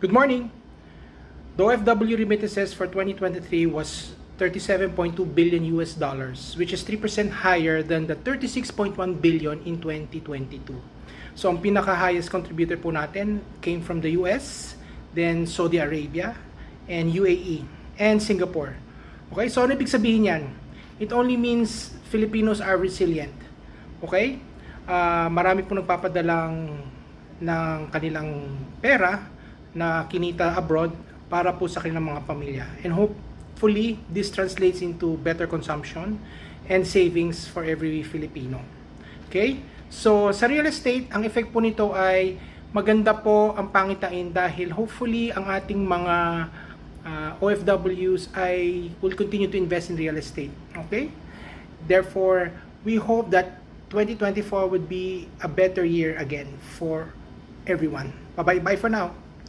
Good morning. The OFW remittances for 2023 was 37.2 billion US dollars, which is 3% higher than the 36.1 billion in 2022. So ang pinaka-highest contributor po natin came from the US, then Saudi Arabia, and UAE, and Singapore. Okay, so ano ibig sabihin yan? It only means Filipinos are resilient. Okay? Marami po nagpapadalang ng kanilang pera na kinita abroad para po sa kanilang mga pamilya. And hopefully, this translates into better consumption and savings for every Filipino. Okay? So, sa real estate, ang effect po nito ay maganda po ang pangitain dahil hopefully ang ating mga OFWs ay will continue to invest in real estate. Okay? Therefore, we hope that 2024 would be a better year again for everyone. Bye-bye for now.